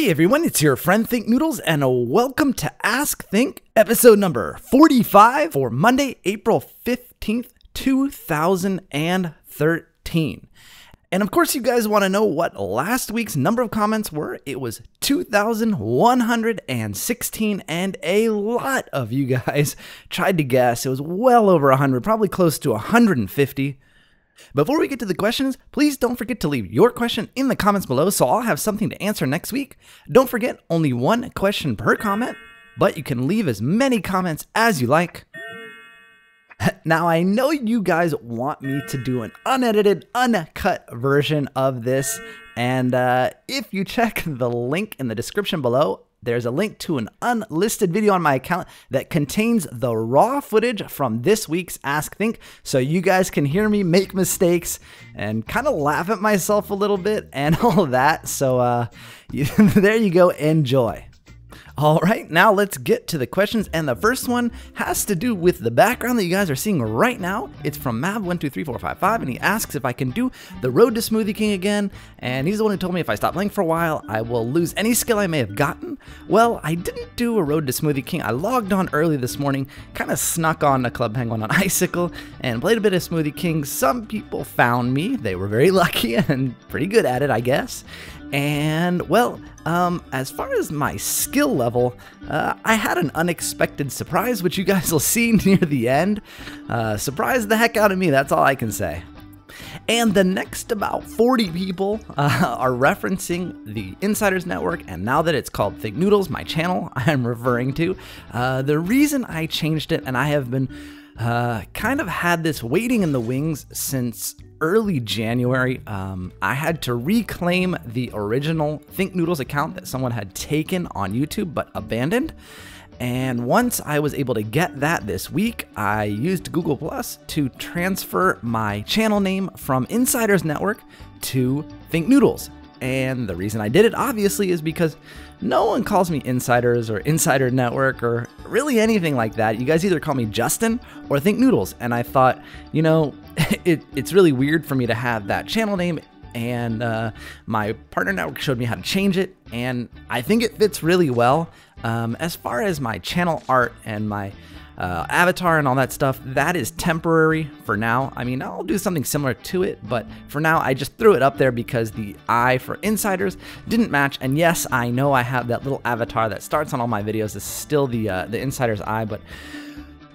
Hey everyone, it's your friend Thinknoodles, and welcome to Ask Think, episode number 45 for Monday, April 15th, 2013. And of course, you guys want to know what last week's number of comments were. It was 2,116, and a lot of you guys tried to guess. It was well over 100, probably close to 150. Before we get to the questions, please don't forget to leave your question in the comments below so I'll have something to answer next week. Don't forget, only one question per comment, but you can leave as many comments as you like. Now, I know you guys want me to do an unedited, uncut version of this, and if you check the link in the description below, there's a link to an unlisted video on my account that contains the raw footage from this week's Ask Think, so you guys can hear me make mistakes and kind of laugh at myself a little bit and all of that. So there you go, enjoy. All right, now let's get to the questions, and the first one has to do with the background that you guys are seeing right now. It's from Mav123455, and he asks if I can do the Road to Smoothie King again, and he's the one who told me if I stop playing for a while, I will lose any skill I may have gotten. Well, I didn't do a Road to Smoothie King. I logged on early this morning, kind of snuck on a Club Penguin on Icicle, and played a bit of Smoothie King. Some people found me. They were very lucky and pretty good at it, I guess. And, well, as far as my skill level, I had an unexpected surprise, which you guys will see near the end. Surprised the heck out of me, that's all I can say. And the next about 40 people are referencing the Insiders Network, and now that it's called Thinknoodles, my channel I'm referring to, the reason I changed it, and I have been kind of had this waiting in the wings since early January. I had to reclaim the original Thinknoodles account that someone had taken on YouTube but abandoned. And once I was able to get that this week, I used Google Plus to transfer my channel name from Insiders Network to Thinknoodles. And the reason I did it, obviously, is because no one calls me Insiders or Insider Network or really anything like that. You guys either call me Justin or Thinknoodles. And I thought, you know, it's really weird for me to have that channel name, and my partner network showed me how to change it, and I think it fits really well. As far as my channel art and my avatar and all that stuff, that is temporary for now. I mean, I'll do something similar to it, but for now I just threw it up there because the I for Insiders didn't match. And yes, I know I have that little avatar that starts on all my videos. It's still the Insider's eye,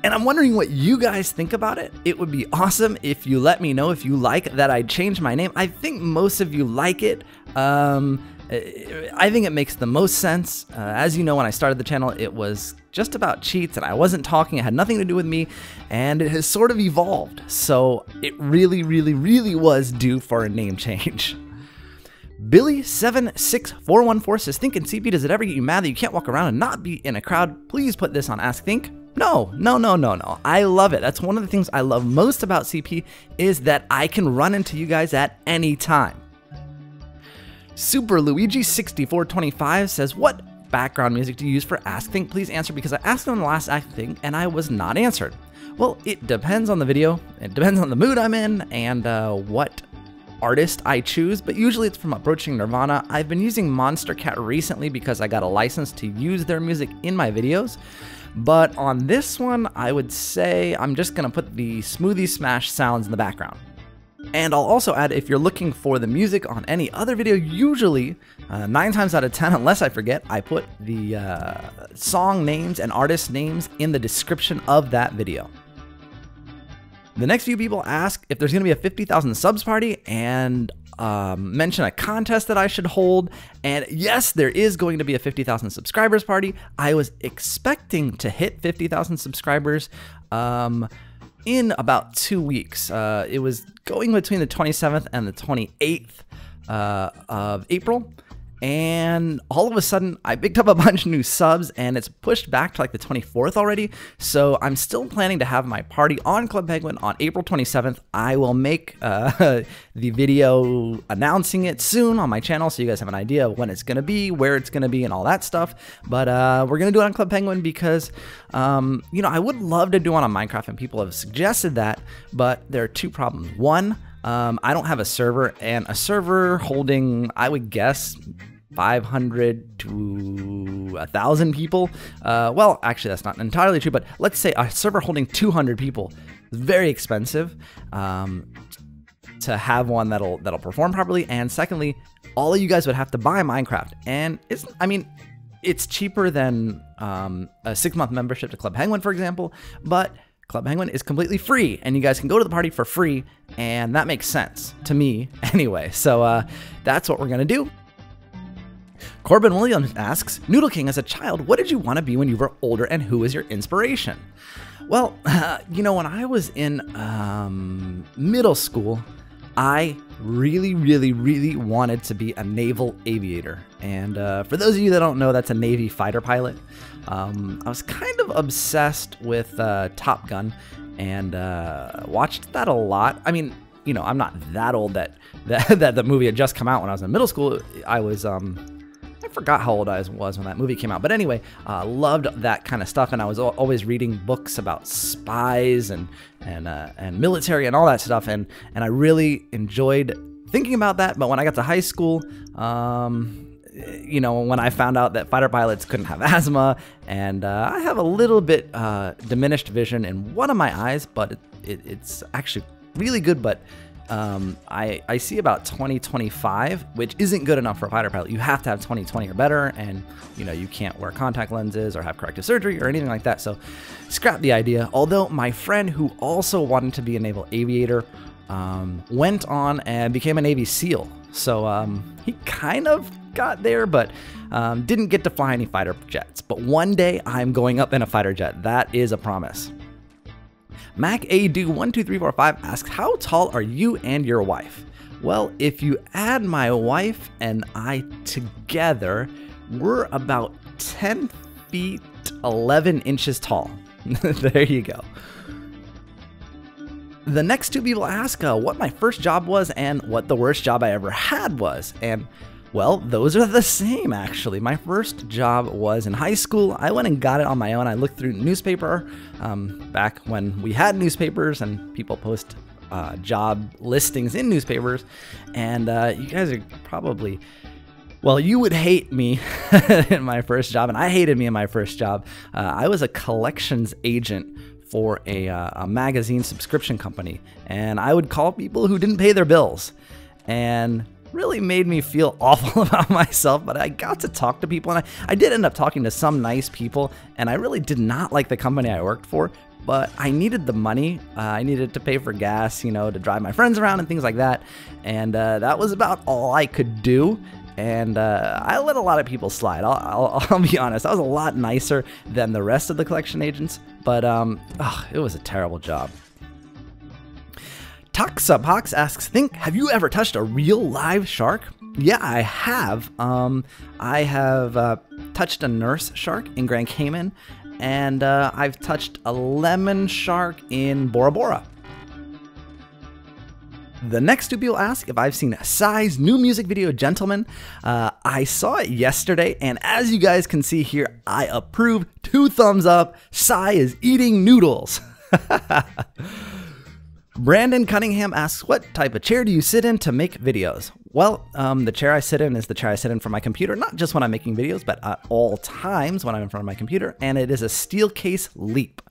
and I'm wondering what you guys think about it. It would be awesome if you let me know if you like that I changed my name. I think most of you like it. I think it makes the most sense. As you know, when I started the channel, it was just about cheats, and I wasn't talking. It had nothing to do with me, and it has sort of evolved. So it really, really, really was due for a name change. Billy76414 says, Think and CP, does it ever get you mad that you can't walk around and not be in a crowd? Please put this on Ask Think. No. I love it. That's one of the things I love most about CP, is that I can run into you guys at any time. Super Luigi 6425 says, what background music do you use for Ask Think? Please answer, because I asked on the last Ask Think and I was not answered. Well, it depends on the video. It depends on the mood I'm in and what artist I choose, but usually it's from Approaching Nirvana. I've been using Monster Cat recently because I got a license to use their music in my videos. But on this one, I would say I'm just going to put the Smoothie Smash sounds in the background. And I'll also add, if you're looking for the music on any other video, usually 9 times out of 10, unless I forget, I put the song names and artist names in the description of that video. The next few people ask if there's going to be a 50,000 subs party and mention a contest that I should hold. And yes, there is going to be a 50,000 subscribers party. I was expecting to hit 50,000 subscribers in about 2 weeks. It was going between the 27th and the 28th of April. And all of a sudden, I picked up a bunch of new subs, and it's pushed back to like the 24th already. So I'm still planning to have my party on Club Penguin on April 27th. I will make the video announcing it soon on my channel, so you guys have an idea of when it's going to be, where it's going to be, and all that stuff. But we're going to do it on Club Penguin because, you know, I would love to do one on Minecraft, and people have suggested that, but there are 2 problems. One, I don't have a server, and a server holding, I would guess, 500 to 1,000 people. Well, actually, that's not entirely true, but let's say a server holding 200 people is very expensive to have one that'll perform properly. And secondly, all of you guys would have to buy Minecraft, and it's cheaper than a 6-month membership to Club Penguin, for example, but Club Penguin is completely free, and you guys can go to the party for free, and that makes sense to me anyway. So that's what we're gonna do. Corbin Williams asks, Noodle King, as a child, what did you want to be when you were older, and who was your inspiration? Well, you know, when I was in middle school, I really wanted to be a naval aviator. And for those of you that don't know, that's a Navy fighter pilot. I was kind of obsessed with Top Gun and watched that a lot. I mean, you know, I'm not that old that the movie had just come out. When I was in middle school, I was I forgot how old I was when that movie came out. But anyway, loved that kind of stuff, and I was always reading books about spies and military and all that stuff, and I really enjoyed thinking about that. But when I got to high school, you know, when I found out that fighter pilots couldn't have asthma, and I have a little bit diminished vision in one of my eyes, but it's actually really good, but I see about 20/25, which isn't good enough for a fighter pilot. You have to have 20/20 or better, and you know, you can't wear contact lenses or have corrective surgery or anything like that. So scrap the idea. Although my friend who also wanted to be a naval aviator went on and became a Navy SEAL. So he kind of got there, but didn't get to fly any fighter jets. But one day I'm going up in a fighter jet. That is a promise. Mac ADo12345 asks, how tall are you and your wife? Well, if you add my wife and I together, we're about 10 feet 11 inches tall. There you go. The next two people ask what my first job was and what the worst job I ever had was. And well, those are the same, actually. My first job was in high school. I went and got it on my own. I looked through newspaper back when we had newspapers and people post job listings in newspapers. And you guys are probably, well, you would hate me in my first job, and I hated me in my first job. I was a collections agent for a magazine subscription company, and I would call people who didn't pay their bills. And really made me feel awful about myself, but I got to talk to people, and I did end up talking to some nice people, and I really did not like the company I worked for, but I needed the money. I needed to pay for gas, you know, to drive my friends around and things like that, and that was about all I could do, and I let a lot of people slide. I'll be honest, I was a lot nicer than the rest of the collection agents, but it was a terrible job. Toxapox asks, have you ever touched a real live shark? Yeah, I have. I have touched a nurse shark in Grand Cayman, and I've touched a lemon shark in Bora Bora. The next two people ask if I've seen Psy's new music video, Gentleman. I saw it yesterday, and as you guys can see here, I approve. 2 thumbs up. Psy is eating noodles. Brandon Cunningham asks, what type of chair do you sit in to make videos? Well, the chair I sit in is the chair I sit in for my computer, not just when I'm making videos, but at all times when I'm in front of my computer, and it is a Steelcase Leap.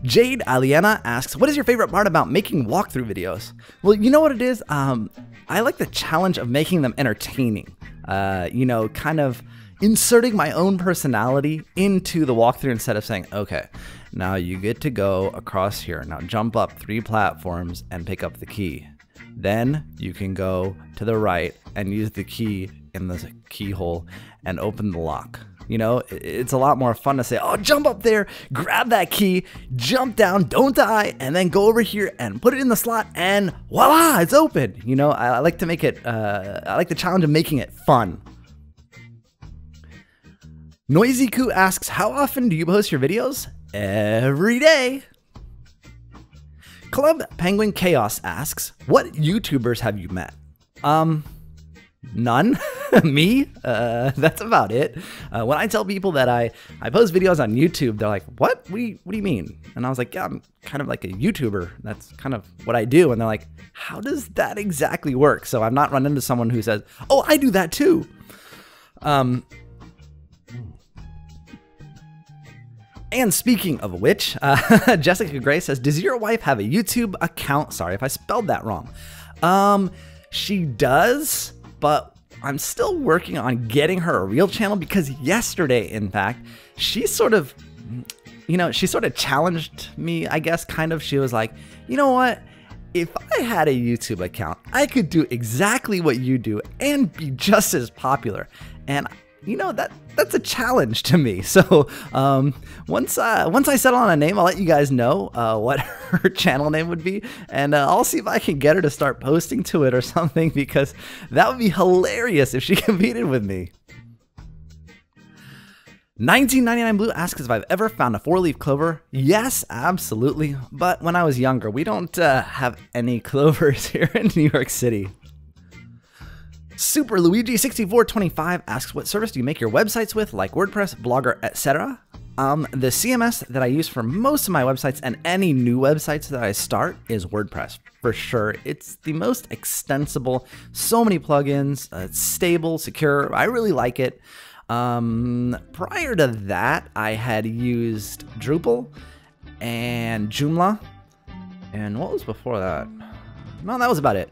Jade Aliena asks, what is your favorite part about making walkthrough videos? Well, you know what it is? I like the challenge of making them entertaining. You know, kind of inserting my own personality into the walkthrough instead of saying, okay, now you get to go across here. Now jump up 3 platforms and pick up the key. Then you can go to the right and use the key in the keyhole and open the lock. You know, it's a lot more fun to say, oh, jump up there, grab that key, jump down, don't die, and then go over here and put it in the slot, and voila, it's open. You know, I like to make it, I like the challenge of making it fun. Noisyku asks, how often do you post your videos? Every day. Club Penguin Chaos asks, what YouTubers have you met? None. Me? That's about it. When I tell people that I post videos on YouTube, they're like, what? What do you mean? And I was like, yeah, I'm kind of like a YouTuber. That's kind of what I do. And they're like, how does that exactly work? So I've not run into someone who says, oh, I do that too. And speaking of which, Jessica Gray says, does your wife have a YouTube account? Sorry if I spelled that wrong. She does, but I'm still working on getting her a real channel because yesterday, in fact, she sort of challenged me, I guess, kind of. She was like, you know what? If I had a YouTube account, I could do exactly what you do and be just as popular. And you know, that's a challenge to me. So once I settle on a name, I'll let you guys know what her channel name would be, and I'll see if I can get her to start posting to it or something, because that would be hilarious if she competed with me. 1999 Blue asks if I've ever found a 4-leaf clover. Yes, absolutely. But when I was younger, we don't have any clovers here in New York City. Super Luigi 6425 asks, what service do you make your websites with, like WordPress, Blogger, etc.? The CMS that I use for most of my websites and any new websites that I start is WordPress, for sure. It's the most extensible, so many plugins, it's stable, secure, I really like it. Prior to that, I had used Drupal and Joomla, and what was before that? No, that was about it.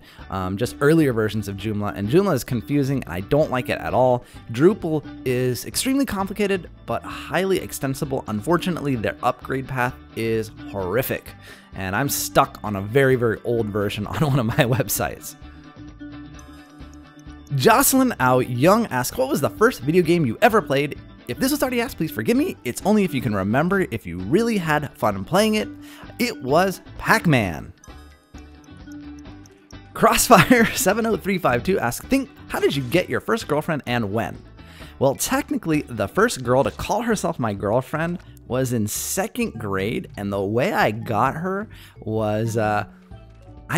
Just earlier versions of Joomla, and Joomla is confusing. I don't like it at all. Drupal is extremely complicated, but highly extensible. Unfortunately, their upgrade path is horrific, and I'm stuck on a very, very old version on one of my websites. Jocelyn Au Young asks, what was the first video game you ever played? If this was already asked, please forgive me. It's only if you can remember if you really had fun playing it. It was Pac-Man. Crossfire 70352 asks, how did you get your first girlfriend and when? Well, technically, the first girl to call herself my girlfriend was in 2nd grade, and the way I got her was I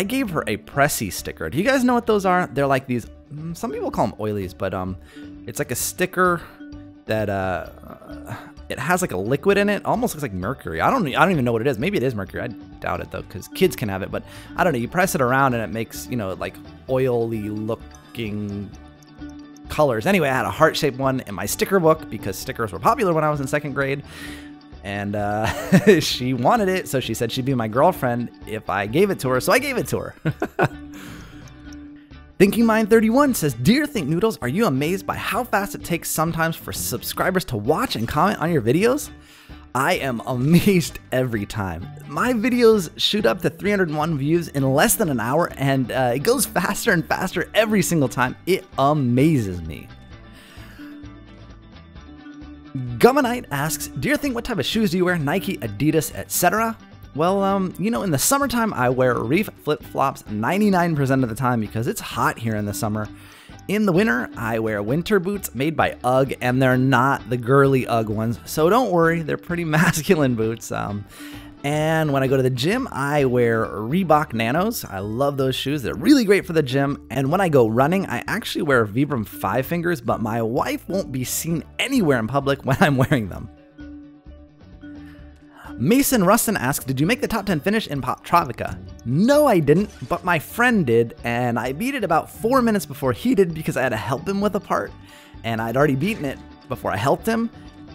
gave her a Pressy sticker. Do you guys know what those are? They're like these, some people call them oilies, but it's like a sticker that it has like a liquid in it, almost looks like mercury. I don't even know what it is. Maybe it is mercury. I doubt it though, because kids can have it. But I don't know. You press it around and it makes, you know, like oily looking colors. Anyway, I had a heart-shaped one in my sticker book because stickers were popular when I was in 2nd grade, and she wanted it, so she said she'd be my girlfriend if I gave it to her. So I gave it to her. Thinking Mind 31 says, dear Thinknoodles, are you amazed by how fast it takes sometimes for subscribers to watch and comment on your videos? I am amazed every time. My videos shoot up to 301 views in less than an hour, and it goes faster and faster every single time. It amazes me. Gummonite asks, dear Think, what type of shoes do you wear? Nike, Adidas, etc.? Well, you know, in the summertime, I wear Reef flip-flops 99% of the time because it's hot here in the summer. In the winter, I wear winter boots made by UGG, and they're not the girly UGG ones, so don't worry, they're pretty masculine boots. And when I go to the gym, I wear Reebok Nanos. I love those shoes. They're really great for the gym. And when I go running, I actually wear Vibram 5 Fingers, but my wife won't be seen anywhere in public when I'm wearing them. Mason Rustin asks, did you make the top 10 finish in Poptropica? No, I didn't, but my friend did, and I beat it about 4 minutes before he did because I had to help him with a part, and I'd already beaten it before I helped him,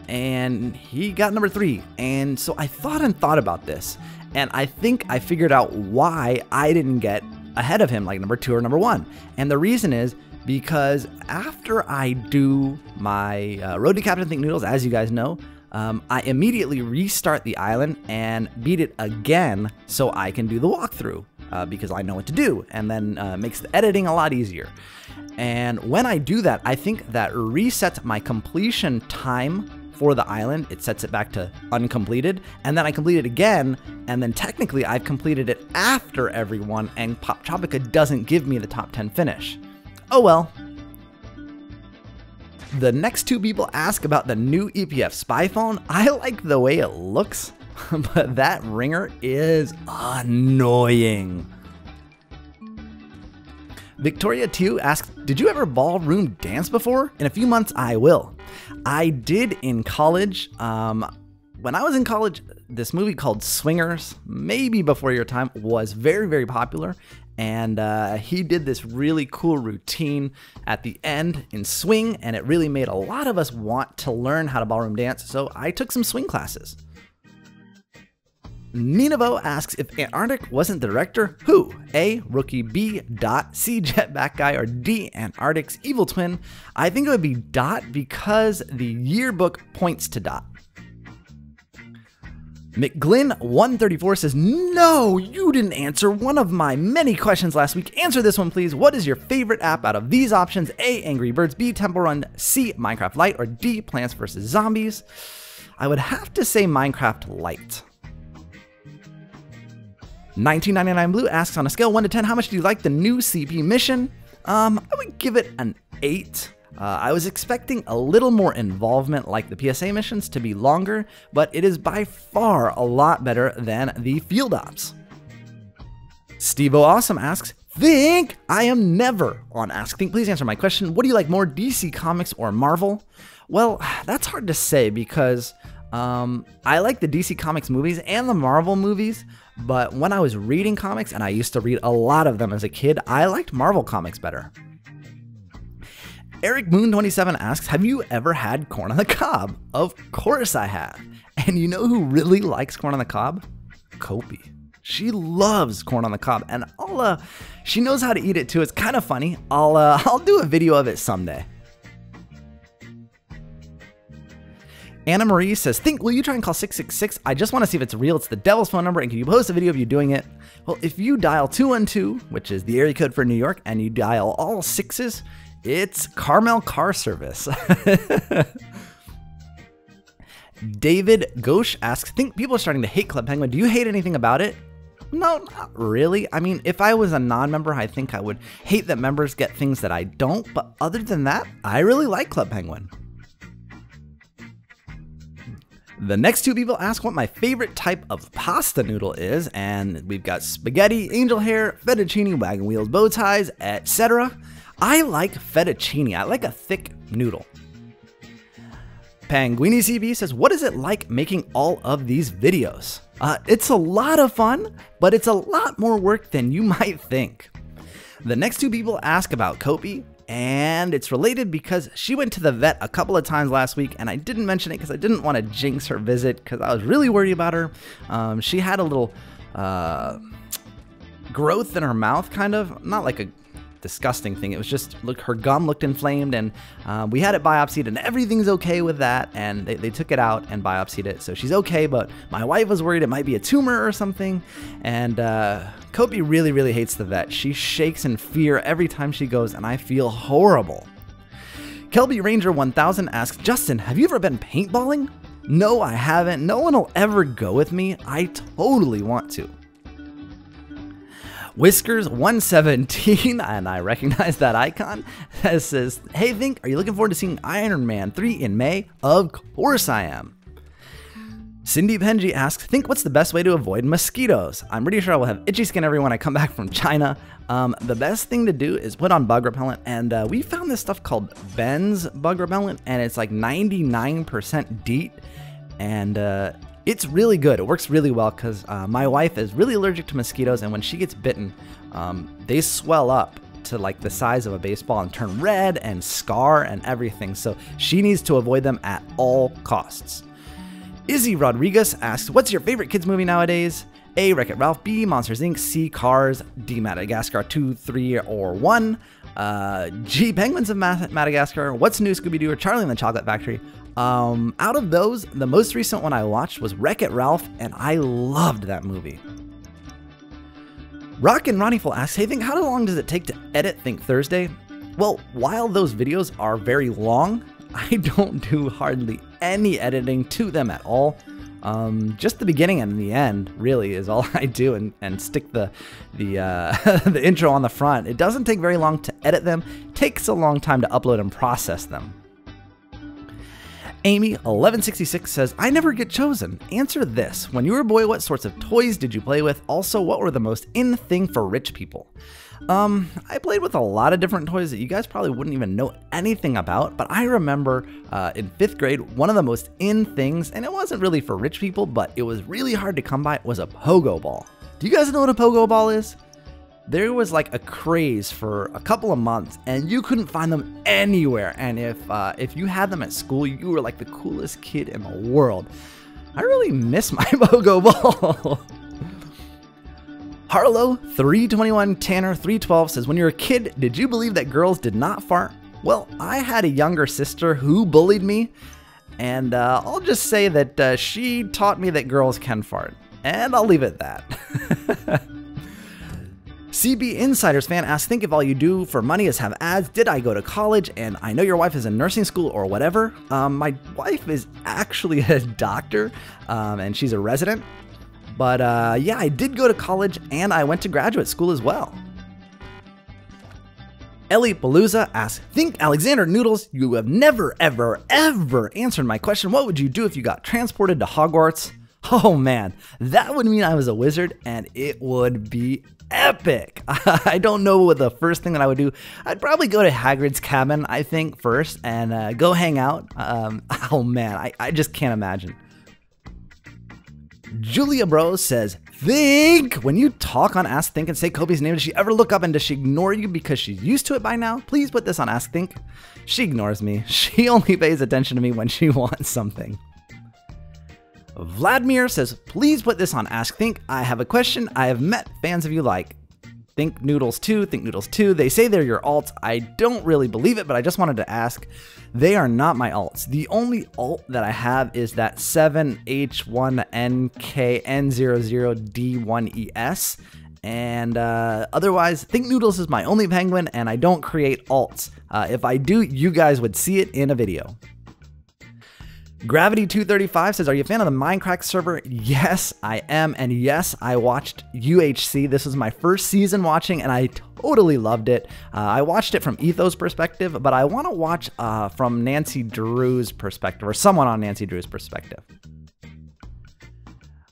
and he got number 3. And so I thought about this, and I think I figured out why I didn't get ahead of him, like number 2 or number 1. And the reason is because after I do my Road to Captain Thinknoodles, as you guys know, I immediately restart the island and beat it again so I can do the walkthrough because I know what to do, and then makes the editing a lot easier. And when I do that, I think that resets my completion time for the island. It sets it back to uncompleted, and then I complete it again, and then technically I've completed it after everyone, and Poptropica doesn't give me the top 10 finish. Oh well. The next 2 people ask about the new EPF spy phone. I like the way it looks, but that ringer is annoying. Victoria Tew asks, did you ever ballroom dance before? In a few months, I will. I did in college. When I was in college, this movie called Swingers, maybe before your time, was very, very popular. And he did this really cool routine at the end in swing, and it really made a lot of us want to learn how to ballroom dance. So I took some swing classes. Ninavo asks, if Antarctic wasn't the director, who? A. Rookie, B. Dot, C. Jetback Guy, or D. Antarctic's evil twin? I think it would be Dot because the yearbook points to Dot. McGlynn134 says, no, you didn't answer one of my many questions last week. Answer this one, please. What is your favorite app out of these options? A. Angry Birds, B. Temple Run, C. Minecraft Lite, or D. Plants vs. Zombies? I would have to say Minecraft Lite. 1999 Blue asks, on a scale 1 to 10, how much do you like the new CP mission? I would give it an 8. I was expecting a little more involvement like the PSA missions to be longer, but it is by far a lot better than the field ops. Steve-O Awesome asks, Think! I am never on Ask Think. Please answer my question. What do you like more, DC Comics or Marvel? Well, that's hard to say because I like the DC Comics movies and the Marvel movies, but when I was reading comics, and I used to read a lot of them as a kid, I liked Marvel comics better. Eric Moon 27 asks, have you ever had corn on the cob? Of course I have. And you know who really likes corn on the cob? Kopi. She loves corn on the cob, and she knows how to eat it too. It's kind of funny. I'll do a video of it someday. Anna Marie says, Think, will you try and call 666? I just want to see if it's real. It's the devil's phone number, and can you post a video of you doing it? Well, if you dial 212, which is the area code for New York, and you dial all sixes, it's Carmel Car Service. David Ghosh asks, Think people are starting to hate Club Penguin. Do you hate anything about it? No, not really. I mean, if I was a non-member, I think I would hate that members get things that I don't. But other than that, I really like Club Penguin. The next two people ask what my favorite type of pasta noodle is, and we've got spaghetti, angel hair, fettuccine, wagon wheels, bow ties, etc. I like fettuccine. I like a thick noodle. Panguini CB says, what is it like making all of these videos? It's a lot of fun, but it's a lot more work than you might think. The next two people ask about Kopi, and it's related because she went to the vet a couple of times last week, and I didn't mention it because I didn't want to jinx her visit because I was really worried about her. She had a little growth in her mouth, kind of, not like a disgusting thing. It was just, look, her gum looked inflamed, and we had it biopsied, and everything's okay with that, and they took it out and biopsied it, so she's okay. But my wife was worried it might be a tumor or something, and Kopi really, really hates the vet. She shakes in fear every time she goes, and I feel horrible. Kelby Ranger 1000 asks, Justin, have you ever been paintballing? No, I haven't. No one will ever go with me. I totally want to. Whiskers117, and I recognize that icon, says, hey Think, are you looking forward to seeing Iron Man 3 in May? Of course I am. Cindy Penji asks, Think, what's the best way to avoid mosquitoes? I'm pretty sure I will have itchy skin every when I come back from China. The best thing to do is put on bug repellent, and we found this stuff called Ben's bug repellent, and it's like 99% DEET, and it's really good. It works really well because my wife is really allergic to mosquitoes, and when she gets bitten, they swell up to like the size of a baseball and turn red and scar and everything. So she needs to avoid them at all costs. Izzy Rodriguez asks, what's your favorite kids movie nowadays? A. Wreck-It Ralph, B. Monsters Inc., C. Cars, D. Madagascar 2, 3, or 1, G. Penguins of Madagascar, What's New, Scooby-Doo, or Charlie and the Chocolate Factory. Out of those, the most recent one I watched was Wreck-It Ralph, and I loved that movie. Rock and Ronnieful asks, hey Think, how long does it take to edit Think Thursday? Well, while those videos are very long, I don't do hardly any editing to them at all. Just the beginning and the end really is all I do, and stick the the intro on the front. It doesn't take very long to edit them. It takes a long time to upload and process them. Amy1166 says, I never get chosen. Answer this. When you were a boy, what sorts of toys did you play with? Also, what were the most in thing for rich people? I played with a lot of different toys that you guys probably wouldn't even know anything about, but I remember in 5th grade, one of the most in things, and it wasn't really for rich people, but it was really hard to come by, was a pogo ball. Do you guys know what a pogo ball is? There was like a craze for a couple of months, and you couldn't find them anywhere, and if you had them at school, you were like the coolest kid in the world. I really miss my pogo ball. Harlow 321 Tanner 312 says, when you were a kid, did you believe that girls did not fart? Well, I had a younger sister who bullied me, and I'll just say that she taught me that girls can fart, and I'll leave it at that. CB Insiders fan asks, think if all you do for money is have ads, did I go to college? And I know your wife is in nursing school or whatever. My wife is actually a doctor, and she's a resident. But yeah, I did go to college and I went to graduate school as well. Ellie Palooza asks, think Alexander Noodles, you have never, ever, ever answered my question. What would you do if you got transported to Hogwarts? Oh man, that would mean I was a wizard and it would be epic. I don't know what the first thing that I would do. I'd probably go to Hagrid's cabin, I think, first and go hang out. Oh man, I just can't imagine. Julia Bros says, think when you talk on Ask Think and say Kobe's name, does she ever look up and does she ignore you because she's used to it by now? Please put this on Ask Think. She ignores me. She only pays attention to me when she wants something. Vladimir says, please put this on Ask Think. I have a question. I have met fans of you like Thinknoodles 2. They say they're your alts. I don't really believe it, but I just wanted to ask. They are not my alts. The only alt that I have is that 7H1NKN00D1ES. And otherwise, Thinknoodles is my only penguin, and I don't create alts. If I do, you guys would see it in a video. Gravity235 says, are you a fan of the Minecraft server? Yes, I am. And yes, I watched UHC. This was my first season watching and I totally loved it. I watched it from Etho's perspective, but I want to watch from Nancy Drew's perspective, or someone on Nancy Drew's perspective.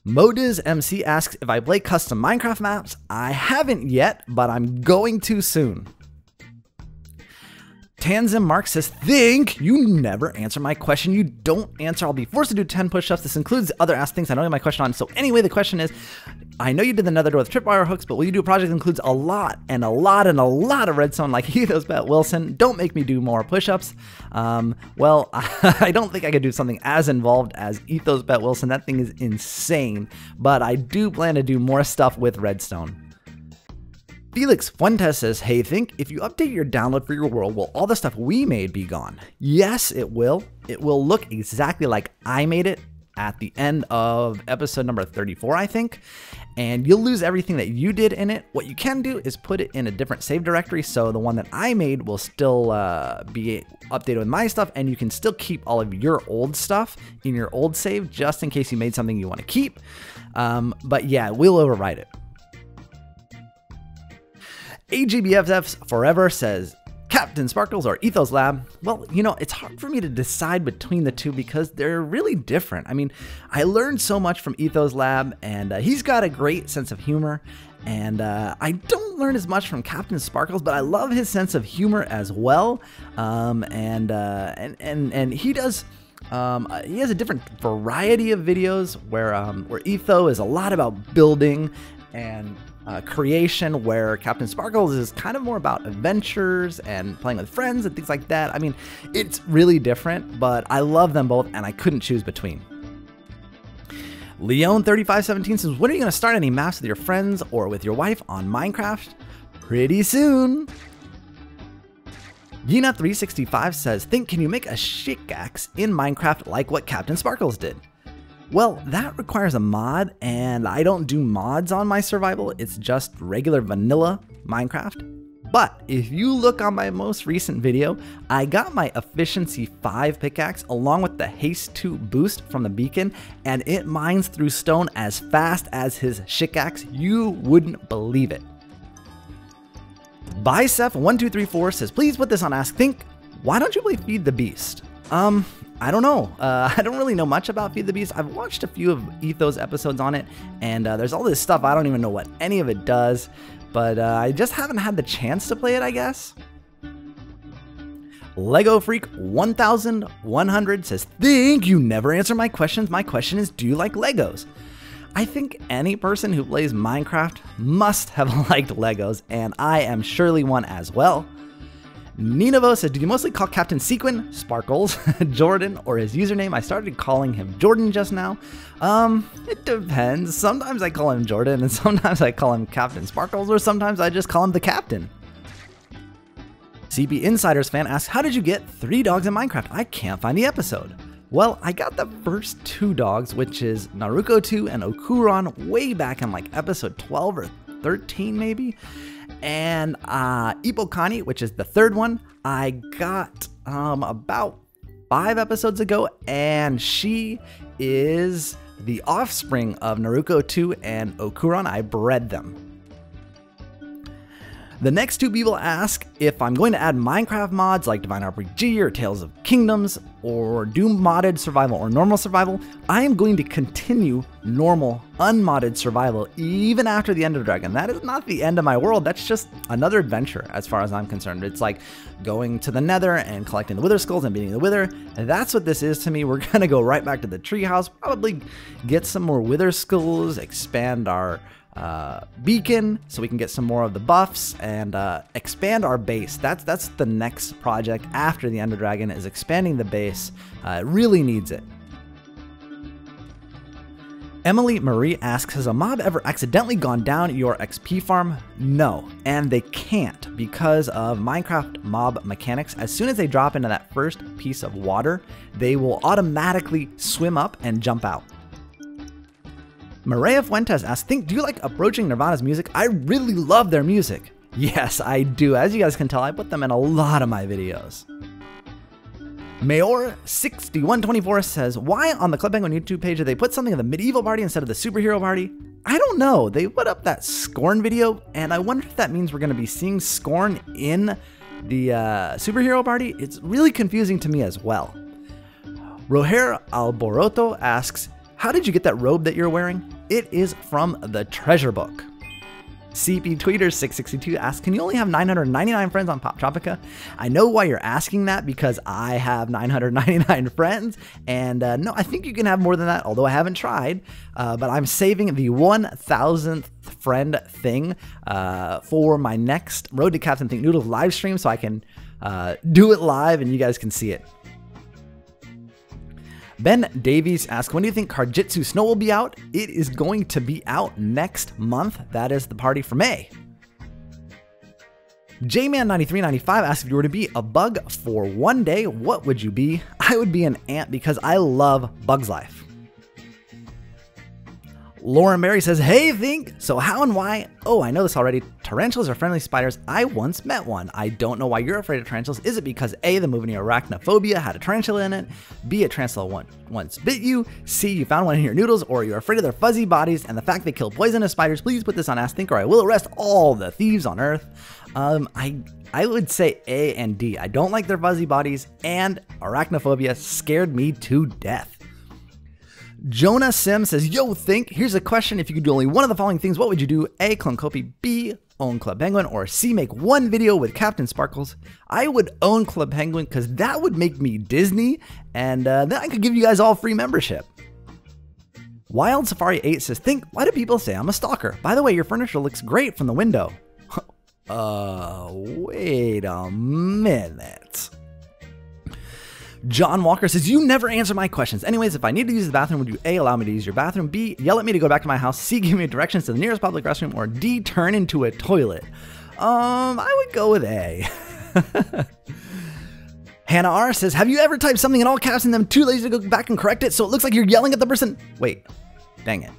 Modiz MC asks if I play custom Minecraft maps. I haven't yet, but I'm going to soon. Tanzim Mark says, think you never answer my question. You don't answer. I'll be forced to do 10 push-ups. This includes other Ask Things I don't get my question on. So anyway, the question is, I know you did the nether door with tripwire hooks, but will you do a project that includes a lot of redstone like Ethos Bet Wilson? Don't make me do more push-ups. Well, I don't think I could do something as involved as Ethos Bet Wilson. That thing is insane, but I do plan to do more stuff with redstone. Felix Fuentes says, hey, think if you update your download for your world, will all the stuff we made be gone? Yes, it will. It will look exactly like I made it at the end of episode number 34, I think. And you'll lose everything that you did in it. What you can do is put it in a different save directory. So the one that I made will still be updated with my stuff. And you can still keep all of your old stuff in your old save, just in case you made something you want to keep. But yeah, we'll overwrite it. AGBFFs Forever says, Captain Sparkles or Ethos Lab? Well, you know, it's hard for me to decide between the two because they're really different. I mean, I learned so much from Ethos Lab, and he's got a great sense of humor. And I don't learn as much from Captain Sparkles, but I love his sense of humor as well. And he does. He has a different variety of videos where Etho is a lot about building and creation, where Captain Sparkles is kind of more about adventures and playing with friends and things like that. I mean, it's really different, but I love them both and I couldn't choose between. Leon3517 says, when are you going to start any maps with your friends or with your wife on Minecraft? Pretty soon. Yina365 says, think can you make a pickaxe in Minecraft like what Captain Sparkles did? Well, that requires a mod, and I don't do mods on my survival. It's just regular vanilla Minecraft. But if you look on my most recent video, I got my efficiency 5 pickaxe along with the haste 2 boost from the beacon, and it mines through stone as fast as his pickaxe. You wouldn't believe it. Bicep1234 says, please put this on Ask Think. Why don't you play Feed the Beast? I don't know. I don't really know much about Feed the Beast. I've watched a few of Etho's episodes on it, and there's all this stuff. I don't even know what any of it does, but I just haven't had the chance to play it, I guess. Lego Freak 1100 says, "Think you never answer my questions. My question is, do you like Legos?" I think any person who plays Minecraft must have liked Legos, and I am surely one as well. Ninavo said, "Do you mostly call Captain Sequin, Sparkles, Jordan, or his username? I started calling him Jordan just now." It depends. Sometimes I call him Jordan, and sometimes I call him Captain Sparkles, or sometimes I just call him the Captain. CP Insiders fan asks, "How did you get 3 dogs in Minecraft? I can't find the episode." Well, I got the first 2 dogs, which is Naruko 2 and Okuron, way back in like episode 12 or 13 maybe. And Ipokani, which is the 3rd one, I got about 5 episodes ago, and she is the offspring of Naruko 2 and Okuron. I bred them. The next 2 people ask if I'm going to add Minecraft mods like Divine RPG or Tales of Kingdoms, or do modded survival or normal survival. I am going to continue normal, unmodded survival even after the Ender Dragon. That is not the end of my world. That's just another adventure as far as I'm concerned. It's like going to the Nether and collecting the Wither Skulls and beating the Wither. And that's what this is to me. We're going to go right back to the treehouse, probably get some more Wither Skulls, expand our beacon so we can get some more of the buffs, and expand our base. That's the next project after the Ender Dragon, is expanding the base. It really needs it. Emily Marie asks, "Has a mob ever accidentally gone down your XP farm?" No, and they can't because of Minecraft mob mechanics. As soon as they drop into that first piece of water, they will automatically swim up and jump out. Maria Fuentes asks, "Do you like approaching Nirvana's music? I really love their music." Yes, I do. As you guys can tell, I put them in a lot of my videos. Mayor6124 says, "Why on the Club Penguin YouTube page did they put something of the medieval party instead of the superhero party?" I don't know. They put up that Scorn video, and I wonder if that means we're going to be seeing Scorn in the superhero party. It's really confusing to me as well. Roher Alboroto asks, "How did you get that robe that you're wearing?" It is from the treasure book. CP Tweeter 662 asks, "Can you only have 999 friends on Poptropica?" I know why you're asking that, because I have 999 friends, and no, I think you can have more than that, although I haven't tried, but I'm saving the 1000th friend thing for my next Road to Captain Thinknoodles live stream, so I can do it live and you guys can see it. Ben Davies asks, "When do you think Karjitsu Snow will be out?" It is going to be out next month. That is the party for May. JMan9395 asks, "If you were to be a bug for one day, what would you be?" I would be an ant because I love Bug's Life. Lauren Mary says, "Hey, Think, so how and why?" Oh, I know this already. Tarantulas are friendly spiders. I once met one. I don't know why you're afraid of tarantulas. Is it because A, the movie Arachnophobia had a tarantula in it? B, a tarantula once bit you? C, you found one in your noodles? Or you're afraid of their fuzzy bodies and the fact they kill poisonous spiders? Please put this on Ask Think, or I will arrest all the thieves on Earth. I would say A and D. I don't like their fuzzy bodies, and arachnophobia scared me to death. Jonah Sim says, "Yo, Think, here's a question. If you could do only one of the following things, what would you do? A, clone Kopi, B, own Club Penguin, or C, make one video with Captain Sparkles?" I would own Club Penguin because that would make me Disney, and then I could give you guys all free membership. Wild Safari 8 says, "Think, why do people say I'm a stalker? By the way, your furniture looks great from the window." Wait a minute. John Walker says, "You never answer my questions. Anyways, if I need to use the bathroom, would you A, allow me to use your bathroom, B, yell at me to go back to my house, C, give me directions to the nearest public restroom, or D, turn into a toilet?" I would go with A. Hannah R says, "Have you ever typed something in all caps and then too lazy to go back and correct it so it looks like you're yelling at the person?" Wait, dang it.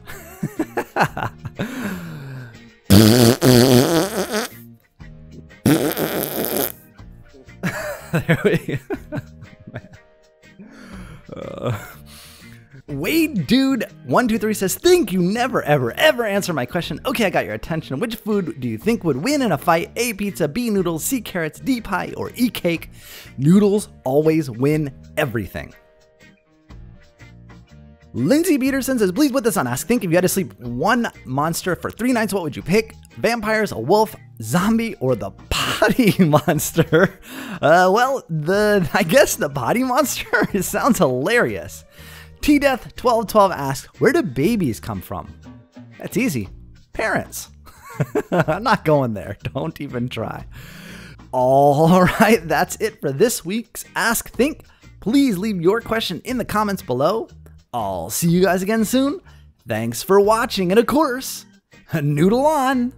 There we go. Wade Dude 123 says, "Think, you never ever answer my question. Okay, I got your attention. Which food do you think would win in a fight? A, pizza, B, noodles, C, carrots, D, pie, or E, cake?" Noodles always win everything. Lindsay Peterson says, please put this on Ask Think. If you had to sleep one monster for 3 nights, what would you pick? Vampires, a wolf, zombie, or the potty monster? I guess the potty monster. It sounds hilarious. Tdeath1212 asks, where do babies come from? That's easy. Parents. I'm not going there. Don't even try. All right, that's it for this week's Ask Think. Please leave your question in the comments below. I'll see you guys again soon. Thanks for watching, and of course, noodle on!